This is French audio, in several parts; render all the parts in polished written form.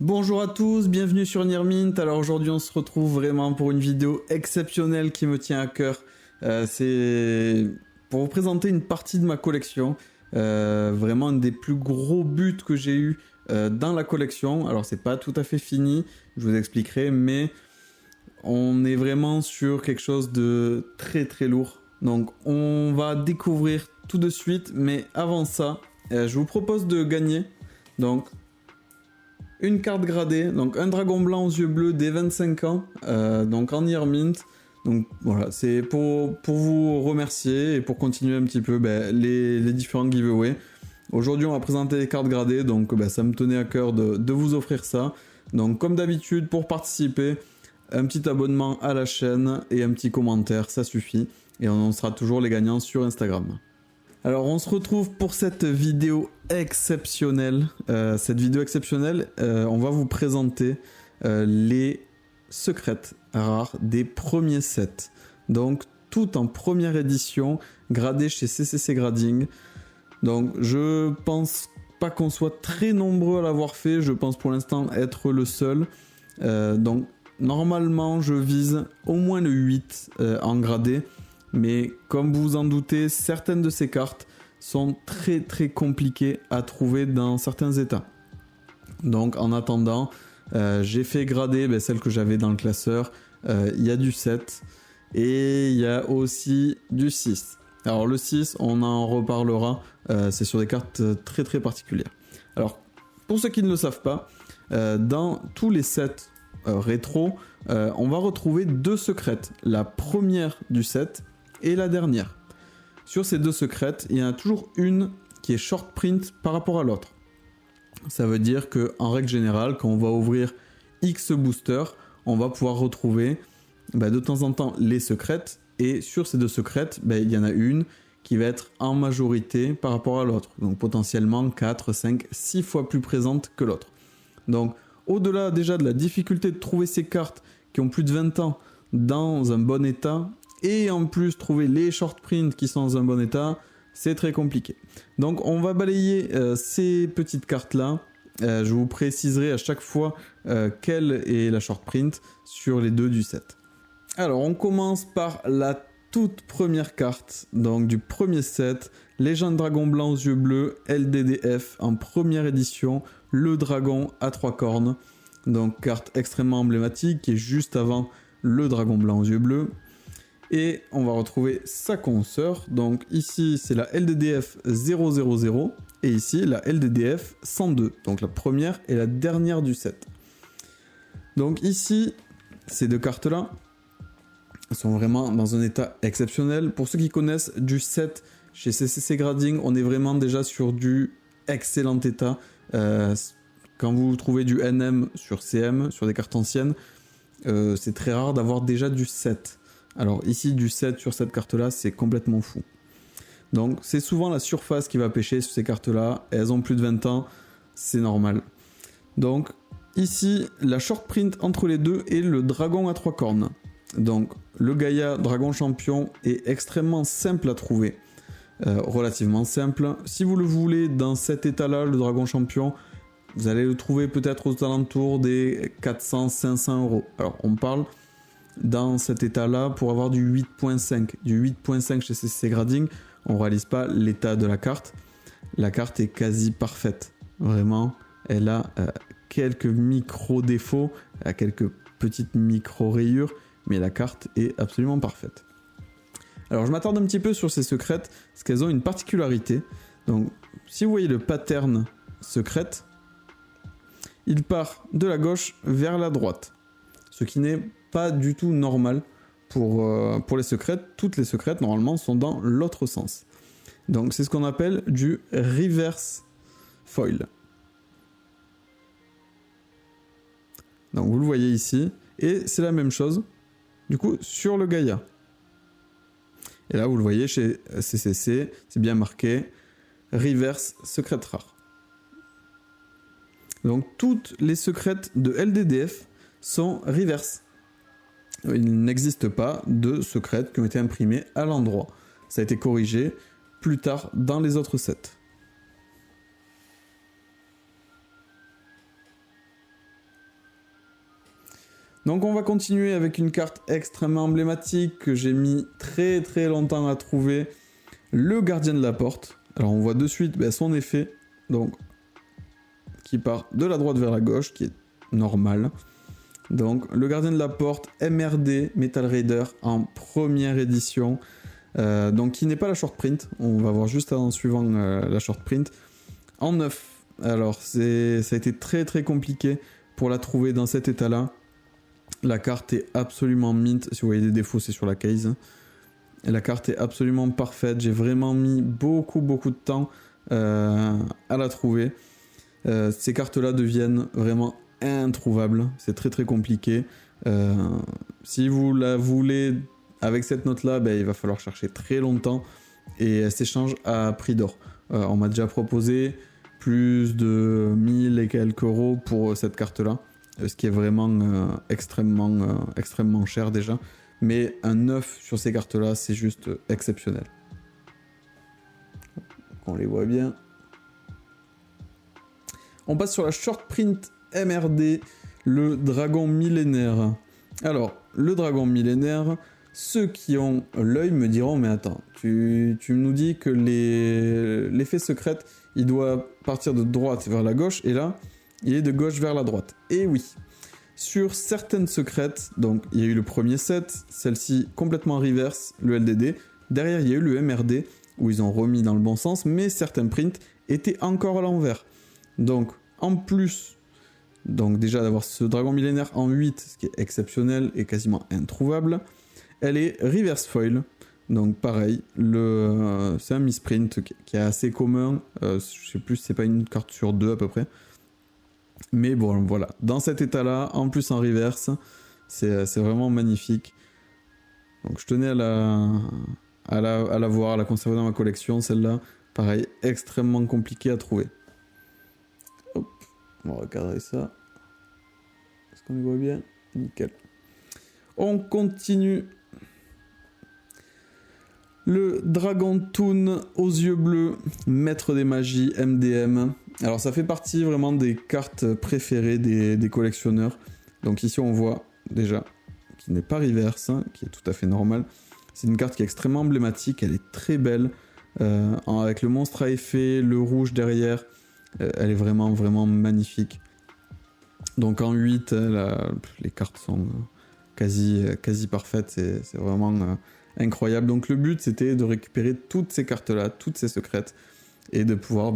Bonjour à tous, bienvenue sur Nearmint. Alors aujourd'hui on se retrouve vraiment pour une vidéo exceptionnelle qui me tient à cœur. C'est pour vous présenter une partie de ma collection. Vraiment un des plus gros buts que j'ai eu dans la collection. Alors c'est pas tout à fait fini, je vous expliquerai, mais on est vraiment sur quelque chose de très très lourd. Donc on va découvrir tout de suite, mais avant ça, je vous propose de gagner. Donc une carte gradée, donc un dragon blanc aux yeux bleus dès 25 ans, donc en Nearmint. Donc voilà, c'est pour vous remercier et pour continuer un petit peu les différents giveaways. Aujourd'hui on va présenter les cartes gradées, donc ça me tenait à cœur de vous offrir ça. Donc comme d'habitude, pour participer, un petit abonnement à la chaîne et un petit commentaire, ça suffit. Et on sera toujours les gagnants sur Instagram. Alors on se retrouve pour cette vidéo exceptionnelle. On va vous présenter les secrètes rares des premiers sets. Donc tout en première édition, gradé chez CCC Grading. Donc je pense pas qu'on soit très nombreux à l'avoir fait, je pense pour l'instant être le seul. Donc normalement je vise au moins le 8 en gradé. Mais comme vous vous en doutez, certaines de ces cartes sont très très compliquées à trouver dans certains états. Donc en attendant, j'ai fait grader celle que j'avais dans le classeur. Il y a du 7 et il y a aussi du 6. Alors le 6, on en reparlera, c'est sur des cartes très très particulières. Alors pour ceux qui ne le savent pas, dans tous les sets rétro, on va retrouver deux secrètes. La première du set et la dernière. Sur ces deux secrètes, il y en a toujours une qui est short print par rapport à l'autre. Ça veut dire qu'en règle générale, quand on va ouvrir X boosters, on va pouvoir retrouver de temps en temps les secrètes. Et sur ces deux secrètes, il y en a une qui va être en majorité par rapport à l'autre. Donc potentiellement 4, 5, 6 fois plus présente que l'autre. Donc au-delà déjà de la difficulté de trouver ces cartes qui ont plus de 20 ans dans un bon état, et en plus trouver les short prints qui sont dans un bon état, c'est très compliqué. Donc on va balayer ces petites cartes là. Je vous préciserai à chaque fois quelle est la short print sur les deux du set. Alors on commence par la toute première carte, donc du premier set, Légende Dragon Blanc aux yeux bleus, LDDF en première édition, le dragon à 3 cornes. Donc carte extrêmement emblématique qui est juste avant le dragon blanc aux yeux bleus. Et on va retrouver sa consoeur. Donc ici c'est la LDDF 000 et ici la LDDF 102. Donc la première et la dernière du set. Donc ici, ces deux cartes là sont vraiment dans un état exceptionnel. Pour ceux qui connaissent du set chez CCC Grading, on est vraiment déjà sur du excellent état. Quand vous trouvez du NM sur CM, sur des cartes anciennes, c'est très rare d'avoir déjà du 7. Alors ici du 7 sur cette carte là, c'est complètement fou. Donc c'est souvent la surface qui va pêcher sur ces cartes là, elles ont plus de 20 ans, c'est normal. Donc ici la short print entre les deux est le dragon à 3 cornes. Donc le Gaïa dragon champion est extrêmement simple à trouver, relativement simple. Si vous le voulez dans cet état là, le dragon champion, vous allez le trouver peut-être aux alentours des 400-500 €. Alors on parle dans cet état-là pour avoir du 8.5. Du 8.5 chez CCC Grading, on ne réalise pas l'état de la carte. La carte est quasi parfaite. Vraiment, elle a quelques micro-défauts, elle a quelques petites micro-rayures, mais la carte est absolument parfaite. Alors je m'attarde un petit peu sur ces secrètes, parce qu'elles ont une particularité. Donc si vous voyez le pattern secrète, il part de la gauche vers la droite. Ce qui n'est pas du tout normal pour les secrètes. Toutes les secrètes normalement sont dans l'autre sens. Donc c'est ce qu'on appelle du reverse foil. Donc vous le voyez ici. Et c'est la même chose du coup sur le Gaïa. Et là vous le voyez chez CCC, c'est bien marqué reverse secrète rare. Donc toutes les secrètes de LDDF sont reverse. Il n'existe pas de secrètes qui ont été imprimées à l'endroit. Ça a été corrigé plus tard dans les autres sets. Donc on va continuer avec une carte extrêmement emblématique que j'ai mis très très longtemps à trouver, le gardien de la porte. Alors on voit de suite son effet, donc qui part de la droite vers la gauche, qui est normal. Donc le gardien de la porte, MRD Metal Raider en première édition, donc qui n'est pas la short print, on va voir juste en suivant la short print, en 9. Alors ça a été très très compliqué pour la trouver dans cet état là. La carte est absolument mint, si vous voyez des défauts c'est sur la case. Et la carte est absolument parfaite, j'ai vraiment mis beaucoup de temps à la trouver. Ces cartes là deviennent vraiment introuvables, c'est très très compliqué. Si vous la voulez avec cette note là, il va falloir chercher très longtemps et elle s'échange à prix d'or. On m'a déjà proposé plus de 1000 et quelques euros pour cette carte là, ce qui est vraiment extrêmement cher déjà, mais un 9 sur ces cartes là c'est juste exceptionnel. On les voit bien. On passe sur la short print MRD, le dragon millénaire. Alors, le dragon millénaire, ceux qui ont l'œil me diront, mais attends, tu nous dis que l'effet secret, il doit partir de droite vers la gauche, et là, il est de gauche vers la droite. Et oui, sur certaines secrètes, donc il y a eu le premier set, celle-ci complètement reverse, le LDD. Derrière, il y a eu le MRD, où ils ont remis dans le bon sens, mais certains prints étaient encore à l'envers. Donc, en plus, donc déjà d'avoir ce dragon millénaire en 8, ce qui est exceptionnel et quasiment introuvable, elle est reverse foil. Donc pareil, c'est un misprint qui est assez commun. Je sais plus, c'est pas une carte sur 2 à peu près. Mais bon, voilà. Dans cet état-là, en plus en reverse, c'est vraiment magnifique. Donc je tenais à la voir, à la conserver dans ma collection. Celle-là, pareil, extrêmement compliquée à trouver. Hop, on va recadrer ça. Est-ce qu'on y voit bien? Nickel. On continue. Le Dragon Toon aux yeux bleus, maître des magies, MDM. Alors ça fait partie vraiment des cartes préférées des collectionneurs. Donc ici on voit déjà qu'il n'est pas reverse, hein, qui est tout à fait normal. C'est une carte qui est extrêmement emblématique, elle est très belle. Avec le monstre à effet, le rouge derrière, elle est vraiment magnifique. Donc en 8, les cartes sont quasi parfaites, c'est vraiment incroyable. Donc le but c'était de récupérer toutes ces cartes là, toutes ces secrètes, et de pouvoir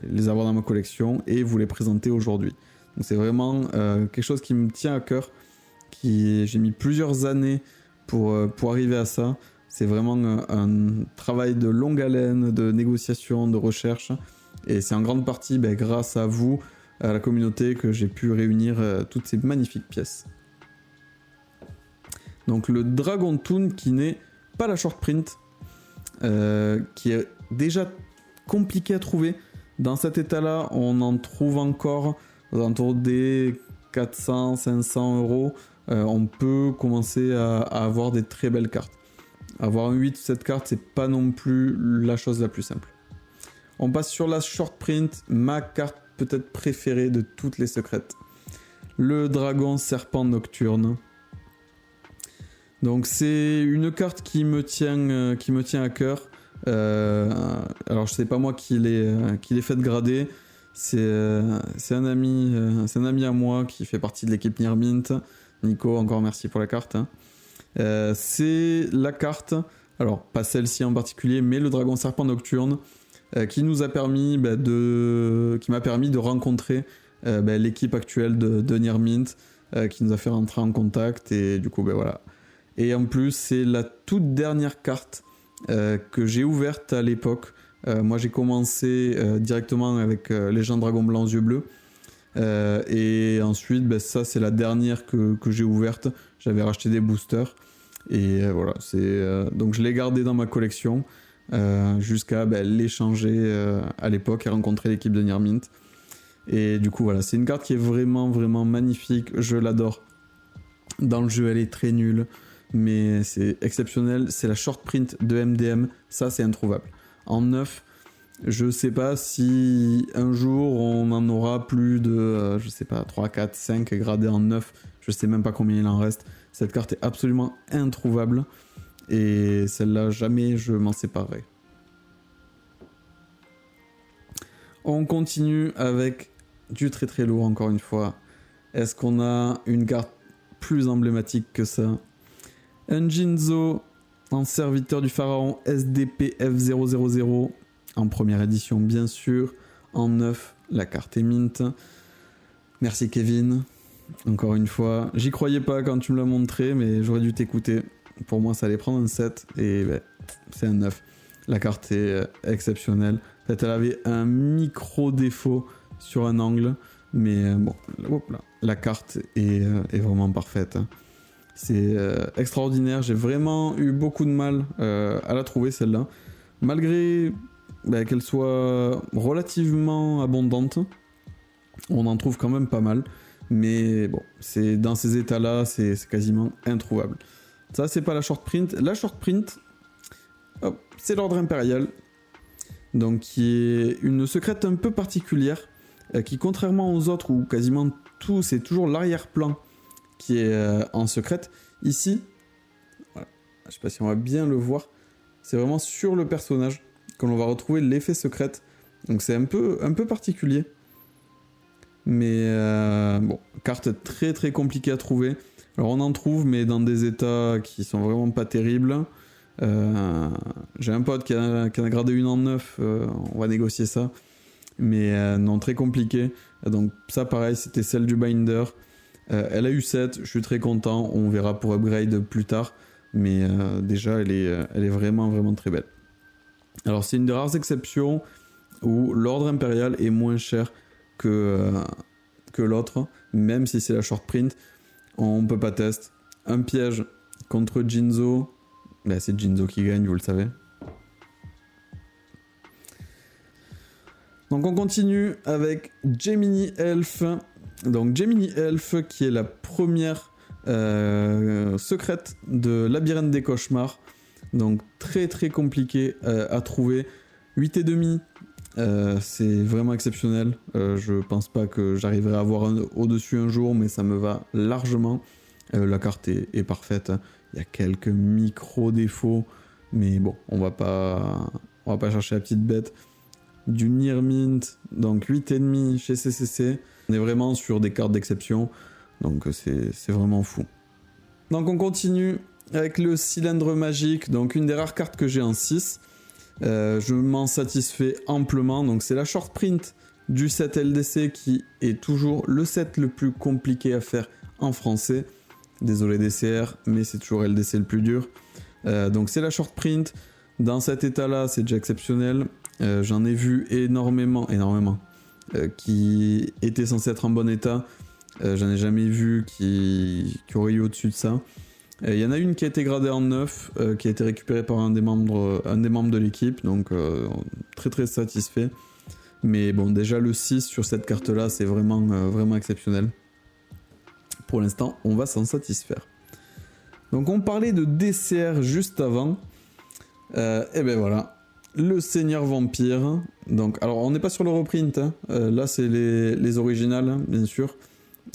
les avoir dans ma collection et vous les présenter aujourd'hui. Donc c'est vraiment quelque chose qui me tient à cœur, j'ai mis plusieurs années pour arriver à ça. C'est vraiment un travail de longue haleine, de négociation, de recherche, et c'est en grande partie grâce à vous, à la communauté, que j'ai pu réunir toutes ces magnifiques pièces. Donc le Dragon Toon, qui n'est pas la short print, qui est déjà compliqué à trouver. Dans cet état-là, on en trouve encore aux alentours des 400-500 euros. On peut commencer à avoir des très belles cartes. Avoir un 8 sur cette carte, c'est pas non plus la chose la plus simple. On passe sur la short print, ma carte peut-être préférée de toutes les secrètes. Le Dragon Serpent Nocturne. Donc c'est une carte qui me tient à cœur. Alors je sais pas moi qui l'ai fait grader. C'est un ami à moi qui fait partie de l'équipe Near Mint. Nico, encore merci pour la carte. C'est la carte, alors pas celle-ci en particulier, mais le Dragon Serpent Nocturne, qui m'a permis de rencontrer l'équipe actuelle de Near Mint, qui nous a fait rentrer en contact, et du coup voilà. Et en plus c'est la toute dernière carte que j'ai ouverte à l'époque. Moi j'ai commencé directement avec Légende Dragon Blanc aux yeux bleus, et ensuite ça c'est la dernière que j'ai ouverte. J'avais racheté des boosters, et voilà, donc je l'ai gardé dans ma collection jusqu'à l'échanger à l'époque et rencontrer l'équipe de Near Mint. Et du coup voilà, c'est une carte qui est vraiment magnifique, je l'adore. Dans le jeu elle est très nulle, mais c'est exceptionnel. C'est la short print de MDM, ça c'est introuvable. En 9, Je sais pas si un jour on en aura plus de, je sais pas, 3, 4, 5 gradés en 9. Je sais même pas combien il en reste. Cette carte est absolument introuvable. Et celle-là, jamais je m'en séparerai. On continue avec du très très lourd encore une fois. Est-ce qu'on a une carte plus emblématique que ça? Un Jinzo en serviteur du pharaon SDPF000 en première édition bien sûr. En 9, la carte est mint. Merci Kevin. Encore une fois, j'y croyais pas quand tu me l'as montré, mais j'aurais dû t'écouter. Pour moi, ça allait prendre un 7 et ben, c'est un 9. La carte est exceptionnelle. Peut-être elle avait un micro défaut sur un angle, mais bon, hop là, la carte est vraiment parfaite. C'est extraordinaire. J'ai vraiment eu beaucoup de mal à la trouver celle-là, malgré qu'elle soit relativement abondante. On en trouve quand même pas mal. Mais bon, c'est dans ces états-là, c'est quasiment introuvable. Ça, c'est pas la short print. La short print, c'est l'ordre impérial. Donc, qui est une secrète un peu particulière. Qui, contrairement aux autres, où quasiment tout, c'est toujours l'arrière-plan qui est en secrète. Ici, voilà, je sais pas si on va bien le voir. C'est vraiment sur le personnage que l'on va retrouver l'effet secrète. Donc, c'est un peu particulier. Mais bon, carte très très compliquée à trouver. Alors on en trouve, mais dans des états qui sont vraiment pas terribles. J'ai un pote qui en a gradé une en 9, on va négocier ça. Mais non, très compliqué. Donc ça pareil, c'était celle du binder. Elle a eu 7, je suis très content. On verra pour upgrade plus tard. Mais déjà, elle est vraiment vraiment très belle. Alors c'est une des rares exceptions où l'ordre impérial est moins cher que l'autre, même si c'est la short print. On peut pas tester. Un piège contre Jinzo, c'est Jinzo qui gagne, vous le savez. Donc on continue avec Gemini Elf. Donc Gemini Elf qui est la première secrète de Labyrinthe des Cauchemars. Donc très très compliqué à trouver. 8,5. C'est vraiment exceptionnel. Je pense pas que j'arriverai à avoir au-dessus un jour, mais ça me va largement. La carte est parfaite. Il y a quelques micro-défauts, mais bon, on va pas chercher la petite bête. Du Near Mint, donc 8,5 chez CCC. On est vraiment sur des cartes d'exception, donc c'est vraiment fou. Donc on continue avec le cylindre magique, donc une des rares cartes que j'ai en 6. Je m'en satisfais amplement. Donc c'est la short print du set LDC qui est toujours le set le plus compliqué à faire en français. Désolé DCR, mais c'est toujours LDC le plus dur. Donc c'est la short print. Dans cet état-là, c'est déjà exceptionnel. J'en ai vu énormément, qui étaient censés être en bon état. J'en ai jamais vu qui aurait eu au-dessus de ça. Il y en a une qui a été gradée en 9, qui a été récupérée par un des membres de l'équipe, donc très très satisfait. Mais bon, déjà le 6 sur cette carte-là, c'est vraiment, vraiment exceptionnel. Pour l'instant, on va s'en satisfaire. Donc on parlait de DCR juste avant. Et ben voilà, le Seigneur Vampire. Donc, alors on n'est pas sur le reprint, hein. Là c'est les originales, hein, bien sûr.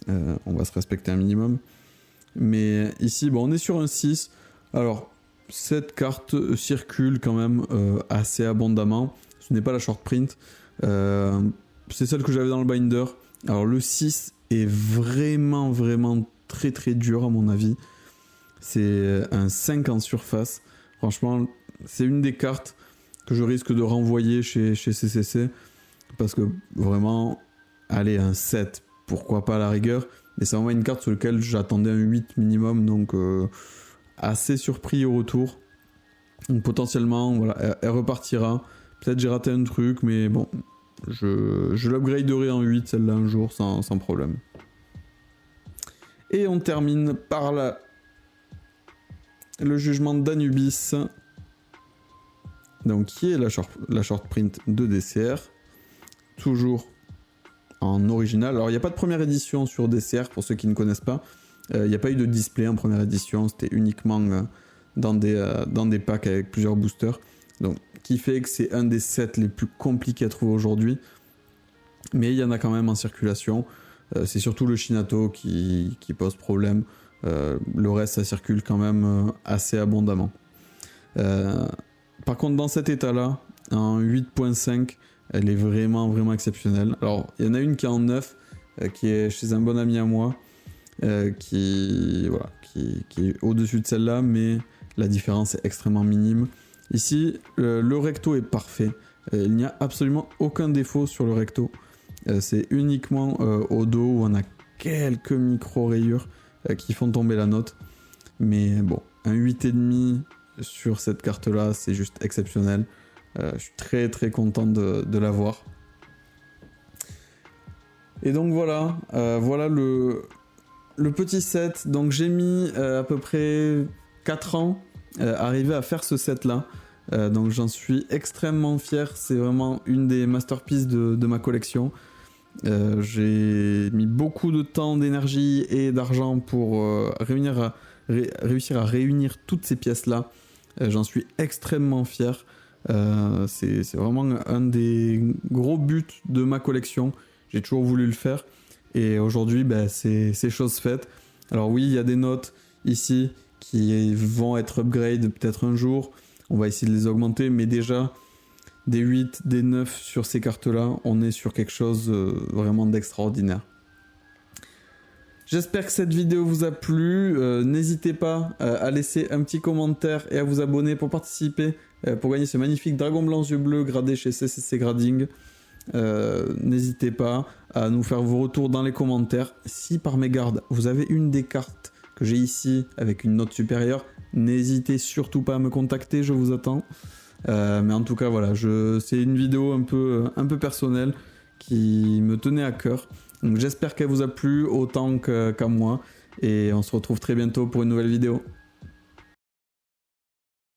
On va se respecter un minimum. Mais ici, bon, on est sur un 6. Alors, cette carte circule quand même assez abondamment. Ce n'est pas la short print. C'est celle que j'avais dans le binder. Alors, le 6 est vraiment, vraiment très, très dur à mon avis. C'est un 5 en surface. Franchement, c'est une des cartes que je risque de renvoyer chez CCC. Parce que vraiment, allez, un 7, pourquoi pas à la rigueur. Mais c'est vraiment une carte sur laquelle j'attendais un 8 minimum, donc assez surpris au retour. Donc potentiellement, voilà, elle repartira. Peut-être j'ai raté un truc, mais bon, je l'upgraderai en 8 celle-là un jour sans problème. Et on termine par le jugement d'Anubis, donc qui est la short print de DCR, toujours en original. Alors il n'y a pas de première édition sur DCR pour ceux qui ne connaissent pas. Il n'y a pas eu de display en première édition, c'était uniquement dans des packs avec plusieurs boosters. Donc, qui fait que c'est un des sets les plus compliqués à trouver aujourd'hui. Mais il y en a quand même en circulation. C'est surtout le Shinato qui pose problème. Le reste, ça circule quand même assez abondamment. Par contre, dans cet état-là, en 8.5, elle est vraiment exceptionnelle. Alors, il y en a une qui est en 9, qui est chez un bon ami à moi, qui est au-dessus de celle-là, mais la différence est extrêmement minime. Ici, le recto est parfait. Il n'y a absolument aucun défaut sur le recto. C'est uniquement au dos où on a quelques micro-rayures qui font tomber la note. Mais bon, un 8,5 sur cette carte-là, c'est juste exceptionnel. Je suis très content de l'avoir. Et donc voilà, voilà le petit set. Donc j'ai mis à peu près 4 ans arriver à faire ce set-là. Donc j'en suis extrêmement fier. C'est vraiment une des masterpieces de ma collection. J'ai mis beaucoup de temps, d'énergie et d'argent pour réussir à réunir toutes ces pièces-là. J'en suis extrêmement fier. C'est vraiment un des gros buts de ma collection. J'ai toujours voulu le faire. Et aujourd'hui, c'est chose faite. Alors oui, il y a des notes ici qui vont être upgrade peut-être un jour. On va essayer de les augmenter, mais déjà... des 8, des 9 sur ces cartes-là, on est sur quelque chose vraiment d'extraordinaire. J'espère que cette vidéo vous a plu. N'hésitez pas à laisser un petit commentaire et à vous abonner pour participer, pour gagner ce magnifique dragon blanc yeux bleus gradé chez CCC Grading. N'hésitez pas à nous faire vos retours dans les commentaires. Si par mégarde, vous avez une des cartes que j'ai ici avec une note supérieure, n'hésitez surtout pas à me contacter, je vous attends. Mais en tout cas voilà, c'est une vidéo un peu personnelle qui me tenait à cœur. Donc j'espère qu'elle vous a plu autant qu'à moi et on se retrouve très bientôt pour une nouvelle vidéo.